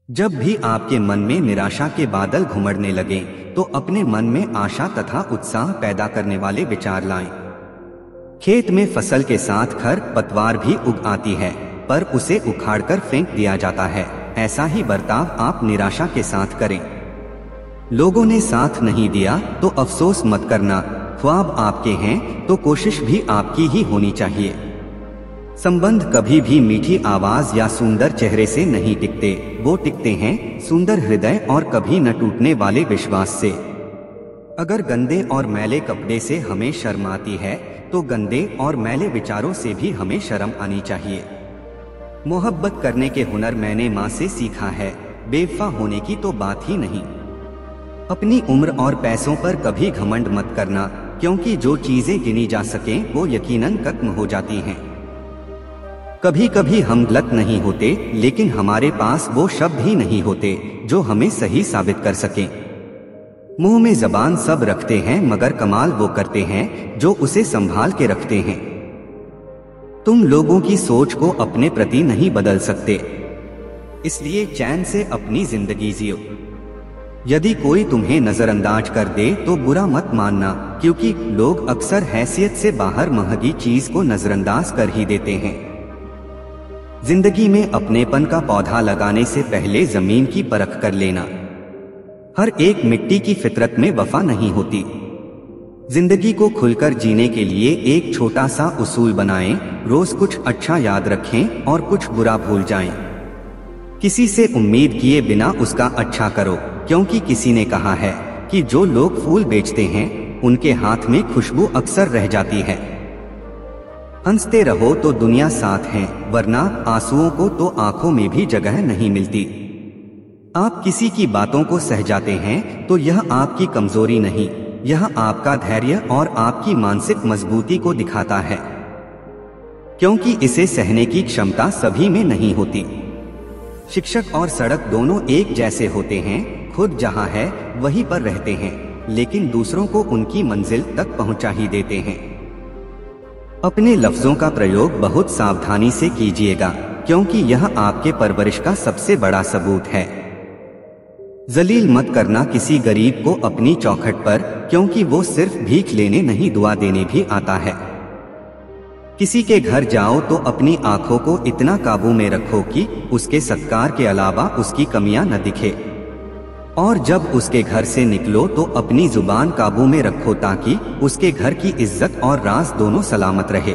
जब भी आपके मन में निराशा के बादल घुमड़ने लगे तो अपने मन में आशा तथा उत्साह पैदा करने वाले विचार लाएं। खेत में फसल के साथ खर पतवार भी उग आती है, पर उसे उखाड़कर फेंक दिया जाता है। ऐसा ही बर्ताव आप निराशा के साथ करें। लोगों ने साथ नहीं दिया तो अफसोस मत करना। ख्वाब आपके हैं तो कोशिश भी आपकी ही होनी चाहिए। संबंध कभी भी मीठी आवाज या सुंदर चेहरे से नहीं टिकते, वो टिकते हैं सुंदर हृदय और कभी न टूटने वाले विश्वास से। अगर गंदे और मैले कपड़े से हमें शर्म आती है तो गंदे और मैले विचारों से भी हमें शर्म आनी चाहिए। मोहब्बत करने के हुनर मैंने माँ से सीखा है, बेवफा होने की तो बात ही नहीं। अपनी उम्र और पैसों पर कभी घमंड मत करना, क्योंकि जो चीजें गिनी जा सकें वो यकीनन खत्म हो जाती हैं। कभी कभी हम गलत नहीं होते, लेकिन हमारे पास वो शब्द ही नहीं होते जो हमें सही साबित कर सकें। मुंह में जबान सब रखते हैं, मगर कमाल वो करते हैं जो उसे संभाल के रखते हैं। तुम लोगों की सोच को अपने प्रति नहीं बदल सकते, इसलिए चैन से अपनी जिंदगी जियो। यदि कोई तुम्हें नजरअंदाज कर दे तो बुरा मत मानना, क्योंकि लोग अक्सर हैसियत से बाहर महंगी चीज को नजरअंदाज कर ही देते हैं। जिंदगी में अपनेपन का पौधा लगाने से पहले जमीन की परख कर लेना। हर एक मिट्टी की फितरत में वफा नहीं होती। जिंदगी को खुलकर जीने के लिए एक छोटा सा उसूल बनाएं, रोज कुछ अच्छा याद रखें और कुछ बुरा भूल जाएं। किसी से उम्मीद किए बिना उसका अच्छा करो, क्योंकि किसी ने कहा है कि जो लोग फूल बेचते हैं उनके हाथ में खुशबू अक्सर रह जाती है। हंसते रहो तो दुनिया साथ है, वरना आंसुओं को तो आंखों में भी जगह नहीं मिलती। आप किसी की बातों को सह जाते हैं तो यह आपकी कमजोरी नहीं, यह आपका धैर्य और आपकी मानसिक मजबूती को दिखाता है, क्योंकि इसे सहने की क्षमता सभी में नहीं होती। शिक्षक और सड़क दोनों एक जैसे होते हैं, खुद जहां है वहीं पर रहते हैं, लेकिन दूसरों को उनकी मंजिल तक पहुंचा ही देते हैं। अपने लफ्जों का प्रयोग बहुत सावधानी से कीजिएगा, क्योंकि यह आपके परवरिश का सबसे बड़ा सबूत है। जलील मत करना किसी गरीब को अपनी चौखट पर, क्योंकि वो सिर्फ भीख लेने नहीं दुआ देने भी आता है। किसी के घर जाओ तो अपनी आंखों को इतना काबू में रखो कि उसके सत्कार के अलावा उसकी कमियां न दिखे, और जब उसके घर से निकलो तो अपनी जुबान काबू में रखो ताकि उसके घर की इज्जत और राज दोनों सलामत रहे।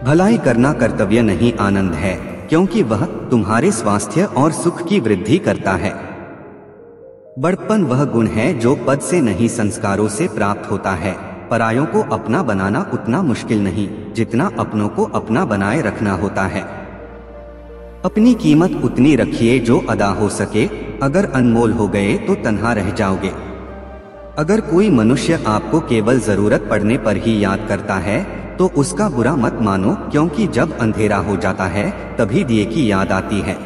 भलाई करना कर्तव्य नहीं, आनंद है, क्योंकि वह तुम्हारे स्वास्थ्य और सुख की वृद्धि करता है। बड़प्पन वह गुण है जो पद से नहीं संस्कारों से प्राप्त होता है। परायों को अपना बनाना उतना मुश्किल नहीं जितना अपनों को अपना बनाए रखना होता है। अपनी कीमत उतनी रखिए जो अदा हो सके, अगर अनमोल हो गए तो तन्हा रह जाओगे। अगर कोई मनुष्य आपको केवल जरूरत पड़ने पर ही याद करता है तो उसका बुरा मत मानो, क्योंकि जब अंधेरा हो जाता है तभी दिए की याद आती है।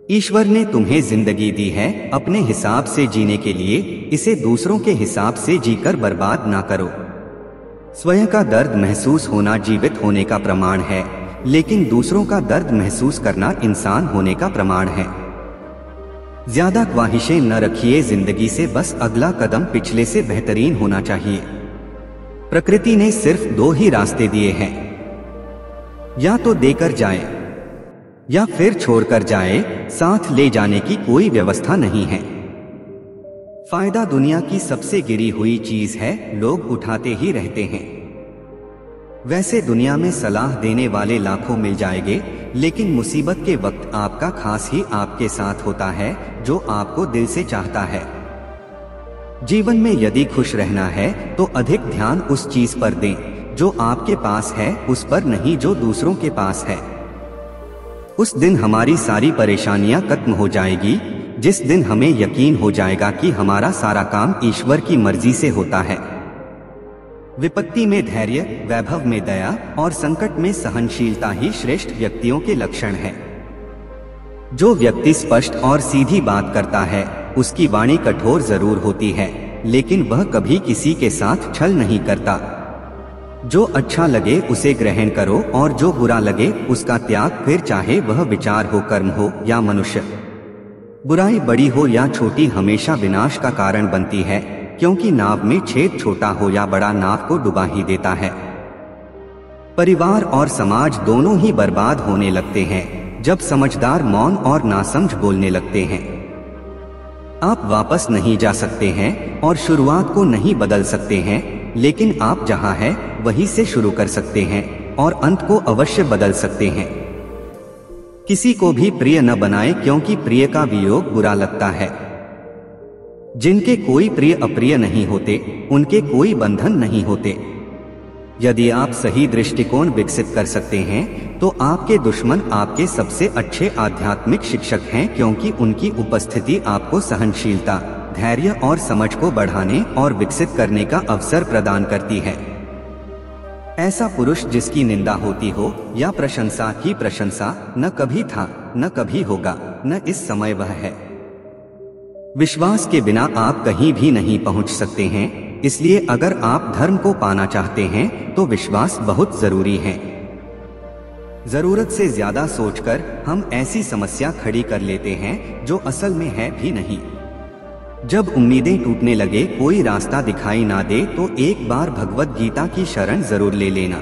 ईश्वर ने तुम्हें जिंदगी दी है अपने हिसाब से जीने के लिए, इसे दूसरों के हिसाब से जीकर बर्बाद ना करो। स्वयं का दर्द महसूस होना जीवित होने का प्रमाण है, लेकिन दूसरों का दर्द महसूस करना इंसान होने का प्रमाण है। ज्यादा ख्वाहिशें न रखिए जिंदगी से, बस अगला कदम पिछले से बेहतरीन होना चाहिए। प्रकृति ने सिर्फ दो ही रास्ते दिए हैं, या तो देकर जाए या फिर छोड़कर जाए, साथ ले जाने की कोई व्यवस्था नहीं है। फायदा दुनिया की सबसे गिरी हुई चीज है, लोग उठाते ही रहते हैं। वैसे दुनिया में सलाह देने वाले लाखों मिल जाएंगे, लेकिन मुसीबत के वक्त आपका खास ही आपके साथ होता है जो आपको दिल से चाहता है। जीवन में यदि खुश रहना है तो अधिक ध्यान उस चीज पर दें जो आपके पास है, उस पर नहीं जो दूसरों के पास है। उस दिन हमारी सारी परेशानियां खत्म हो जाएगी, जिस दिन हमें यकीन हो जाएगा कि हमारा सारा काम ईश्वर की मर्जी से होता है। विपत्ति में धैर्य, वैभव में दया और संकट में सहनशीलता ही श्रेष्ठ व्यक्तियों के लक्षण है। जो व्यक्ति स्पष्ट और सीधी बात करता है उसकी वाणी कठोर जरूर होती है, लेकिन वह कभी किसी के साथ छल नहीं करता। जो अच्छा लगे उसे ग्रहण करो और जो बुरा लगे उसका त्याग, फिर चाहे वह विचार हो, कर्म हो या मनुष्य। बुराई बड़ी हो या छोटी हमेशा विनाश का कारण बनती है, क्योंकि नाव में छेद छोटा हो या बड़ा नाव को डुबा ही देता है। परिवार और समाज दोनों ही बर्बाद होने लगते हैं जब समझदार मौन और नासमझ बोलने लगते हैं। आप वापस नहीं जा सकते हैं और शुरुआत को नहीं बदल सकते हैं, लेकिन आप जहां हैं वहीं से शुरू कर सकते हैं और अंत को अवश्य बदल सकते हैं। किसी को भी प्रिय न बनाएं, क्योंकि प्रिय का वियोग बुरा लगता है। जिनके कोई प्रिय अप्रिय नहीं होते, उनके कोई बंधन नहीं होते। यदि आप सही दृष्टिकोण विकसित कर सकते हैं तो आपके दुश्मन आपके सबसे अच्छे आध्यात्मिक शिक्षक हैं, क्योंकि उनकी उपस्थिति आपको सहनशीलता, धैर्य और समझ को बढ़ाने और विकसित करने का अवसर प्रदान करती है। ऐसा पुरुष जिसकी निंदा होती हो या प्रशंसा ही प्रशंसा न कभी था, न कभी होगा, न इस समय वह है। विश्वास के बिना आप कहीं भी नहीं पहुंच सकते हैं, इसलिए अगर आप धर्म को पाना चाहते हैं तो विश्वास बहुत जरूरी है। जरूरत से ज्यादा सोचकर हम ऐसी समस्या खड़ी कर लेते हैं जो असल में है भी नहीं। जब उम्मीदें टूटने लगे, कोई रास्ता दिखाई ना दे, तो एक बार भगवत गीता की शरण जरूर ले लेना।